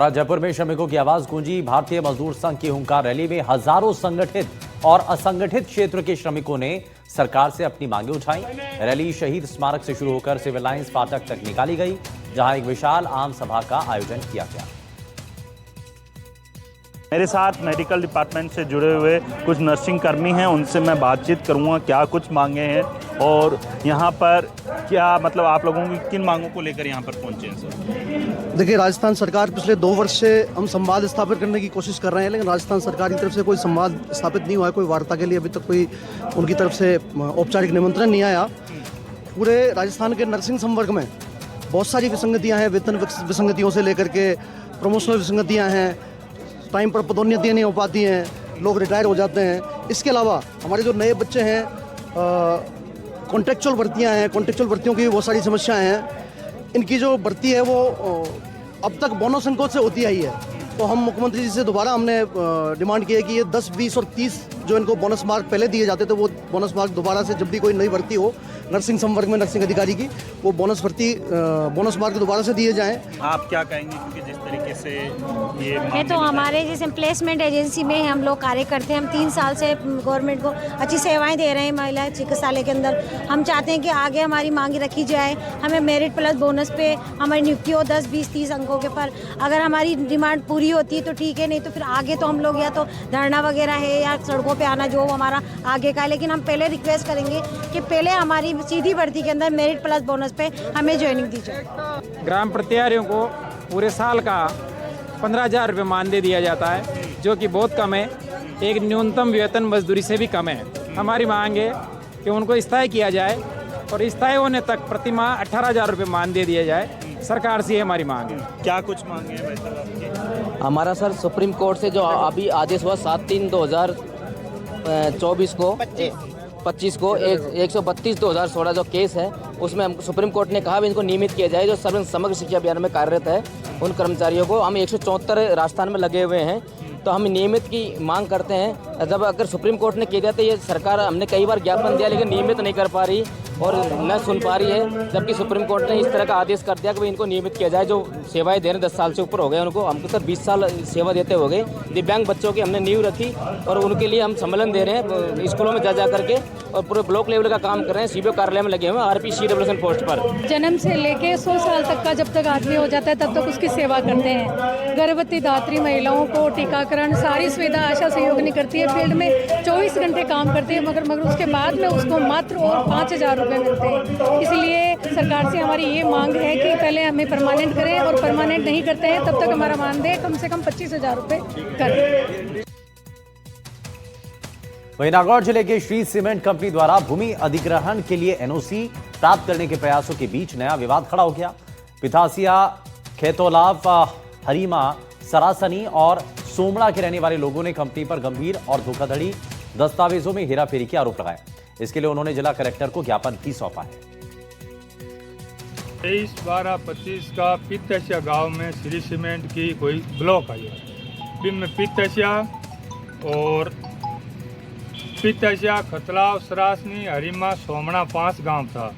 जयपुर में श्रमिकों की आवाज गूंजी। भारतीय मजदूर संघ की हुंकार रैली में हजारों संगठित और असंगठित क्षेत्र के श्रमिकों ने सरकार से अपनी मांगें उठाई। रैली शहीद स्मारक से शुरू होकर सिविल लाइंस फाटक तक निकाली गई, जहां एक विशाल आम सभा का आयोजन किया गया। मेरे साथ मेडिकल डिपार्टमेंट से जुड़े हुए कुछ नर्सिंग कर्मी हैं, उनसे मैं बातचीत करूंगा क्या कुछ मांगे हैं और यहाँ पर क्या मतलब आप लोगों की किन मांगों को लेकर यहाँ पर पहुँचे हैं सर। देखिए, राजस्थान सरकार पिछले 2 वर्ष से हम संवाद स्थापित करने की कोशिश कर रहे हैं, लेकिन राजस्थान सरकार की तरफ से कोई संवाद स्थापित नहीं हुआ है। कोई वार्ता के लिए अभी तक कोई उनकी तरफ से औपचारिक निमंत्रण नहीं आया। पूरे राजस्थान के नर्सिंग संवर्ग में बहुत सारी विसंगतियाँ हैं, वेतन विसंगतियों से लेकर के प्रमोशनल विसंगतियाँ हैं, टाइम पर पदोन्नतियाँ नहीं हो पाती हैं, लोग रिटायर हो जाते हैं। इसके अलावा हमारे जो नए बच्चे हैं, कॉन्ट्रेक्चुअल भर्तियाँ हैं, कॉन्ट्रेक्चुअल भर्तियों की बहुत सारी समस्याएं हैं। इनकी जो भर्ती है वो अब तक बोनस संकोच से होती आई है। तो हम मुख्यमंत्री जी से दोबारा हमने डिमांड की है कि ये 10, 20 और 30 जो इनको बोनस मार्क पहले दिए जाते थे, वो बोनस मार्क दोबारा से जब भी कोई नई भर्ती हो नर्सिंग संवर्ग में नर्सिंग अधिकारी की, वो बोनस मार्क दोबारा से दिए जाएं। आप क्या कहेंगे, क्योंकि जिस तरीके से ये तो हमारे जैसे प्लेसमेंट एजेंसी में हम लोग कार्य करते हैं, हम 3 साल से गवर्नमेंट को अच्छी सेवाएं दे रहे हैं महिला चिकित्सालय के अंदर। हम चाहते हैं कि आगे हमारी मांगी रखी जाए, हमें मेरिट प्लस बोनस पे हमारी नियुक्ति हो 10, 20, 30 अंकों के पर। अगर हमारी डिमांड पूरी होती है तो ठीक है, नहीं तो फिर आगे तो हम लोग या तो धरना वगैरह है या सड़कों पे आना जो हमारा आगे का है। लेकिन हम पहले रिक्वेस्ट करेंगे कि पहले हमारी सीधी भर्ती के अंदर मेरिट प्लस बोनस पे हमें ज्वाइनिंग दी जाए। ग्राम प्रत्यारियों को पूरे साल का 15,000 रुपये मानदेय दिया जाता है, जो कि बहुत कम है, एक न्यूनतम वेतन मजदूरी से भी कम है। हमारी मांग है कि उनको स्थायी किया जाए और स्थायी होने तक प्रति माह 18,000 रुपये मानदेय दिया जाए। सरकार से हमारी मांग है। क्या कुछ मांगे हैं भाई साहब आपकी? हमारा सर सुप्रीम कोर्ट से जो अभी आदेश हुआ 7/3/2024 को 25 को 132/2016 जो केस है, उसमें हम सुप्रीम कोर्ट ने कहा भी इनको नियमित किया जाए। जो सर्व समग्र शिक्षा अभियान में कार्यरत है उन कर्मचारियों को, हम 174 राजस्थान में लगे हुए हैं, तो हम नियमित की मांग करते हैं। जब अगर सुप्रीम कोर्ट ने किया तो ये सरकार, हमने कई बार ज्ञापन दिया लेकिन नियमित नहीं कर पा रही और न सुन पा रही है, जबकि सुप्रीम कोर्ट ने इस तरह का आदेश कर दिया कि इनको नियमित किया जाए। जो सेवाएं दे रहे 10 साल से ऊपर हो गए उनको, हमको सर 20 साल सेवा देते हो गए। दिव्यांग बच्चों की हमने नींव रखी और उनके लिए हम सम्मेलन दे रहे हैं स्कूलों में जा करके, और पूरे ब्लॉक लेवल का काम कर रहे हैं। सीबीओ कार्यालय में लगे हुए हैं RPCWN पोस्ट पर। जन्म से लेके 100 साल तक का जब तक आदमी हो जाता है तब तक उसकी सेवा करते हैं। गर्भवती दात्री महिलाओं को टीकाकरण सारी सुविधा आशा सहयोगिनी करती है। फील्ड में 24 घंटे काम करती है, मगर उसके बाद में उसको मात्र और 5,000 रुपये मिलते हैं। इसलिए सरकार से हमारी ये मांग है कि पहले हमें परमानेंट करें, और परमानेंट नहीं करते हैं तब तक हमारा मानदेय कम से कम 25,000 रुपये करें। वहीं नागौर जिले के श्री सीमेंट कंपनी द्वारा भूमि अधिग्रहण के लिए NOC प्राप्त करने के प्रयासों के बीच नया विवाद खड़ा हो गया। पिथासिया, खेतोलाव, हरीमा, सरासनी और सोमड़ा के रहने वाले लोगों ने कंपनी पर गंभीर और धोखाधड़ी दस्तावेजों में हेराफेरी के आरोप लगाए। इसके लिए उन्होंने जिला कलेक्टर को ज्ञापन भी सौंपा है। 23/12/25 का पिथासिया गांव में श्री सीमेंट की कोई ब्लॉक आई है, जिनमें पिथासिया और पिथासिया, खतलाव, सरासनी, हरीमा, सोमना 5 गांव था।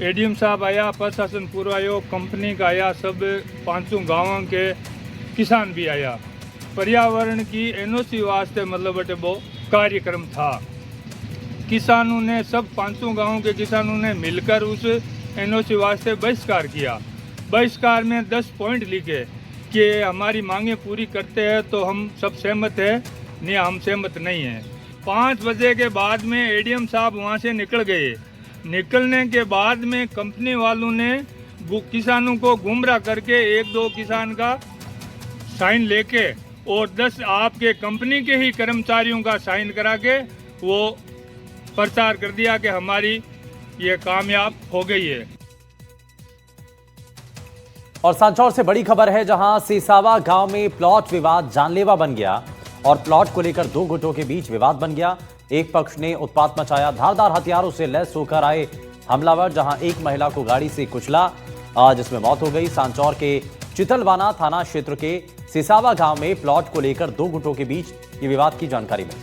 एडीएम साहब आया, प्रशासन पूर्व आयोग, कंपनी का आया, सब 5 गांवों के किसान भी आया। पर्यावरण की NOC वास्ते मतलब बटे वो कार्यक्रम था। किसानों ने, सब 5 गांवों के किसानों ने मिलकर उस NOC वास्ते बहिष्कार किया। बहिष्कार में 10 पॉइंट लिखे कि हमारी मांगे पूरी करते हैं तो हम सब सहमत हैं, नहीं हम सहमत नहीं हैं। 5 बजे के बाद में एडीएम साहब वहाँ से निकल गए। निकलने के बाद में कंपनी वालों ने किसानों को गुमराह करके 1-2 किसान का साइन लेके और 10 आपके कंपनी के ही कर्मचारियों का साइन करा के वो प्रचार कर दिया कि हमारी ये कामयाब हो गई है। और सांचौर से बड़ी खबर है, जहां सीसावा गांव में प्लॉट विवाद जानलेवा बन गया और प्लॉट को लेकर 2 गुटों के बीच विवाद बन गया। एक पक्ष ने उत्पात मचाया, धारदार हथियारों से लैस होकर आए हमलावर, जहां एक महिला को गाड़ी से कुचला, जिसमें मौत हो गई। सांचौर के चितलवाना थाना क्षेत्र के सीसावा गांव में प्लॉट को लेकर 2 गुटों के बीच ये विवाद की जानकारी मिली।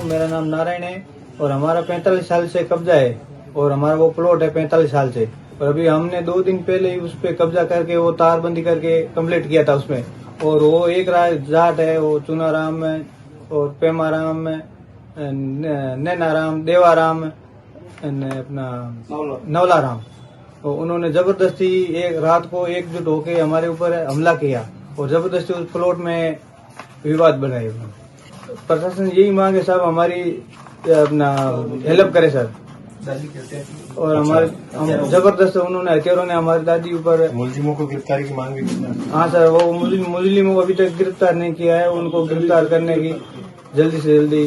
मेरा नाम नारायण है और हमारा 45 साल से कब्जा है और हमारा वो प्लॉट है 45 साल से। और अभी हमने 2 दिन पहले ही उस पर कब्जा करके वो तारबंदी करके कंप्लीट किया था उसमें। और वो एक जाट है, वो चुनाराम में और पेमाराम में, नैनाराम, देवाराम, अपना नवलाराम, तो उन्होंने जबरदस्ती एक रात को एकजुट होकर हमारे ऊपर हमला किया और जबरदस्ती उस प्लॉट में विवाद बनाए। प्रशासन यही मांगे साहब हमारी अपना हेल्प करे सर। और हमारे जबरदस्त उन्होंने हथियारों ने हमारी दादी ऊपर। मुलजिमों को गिरफ्तारी की मांग भी की। हाँ सर, वो मुलजिमों को अभी तक गिरफ्तार नहीं किया है, उनको गिरफ्तार करने की जल्दी से जल्दी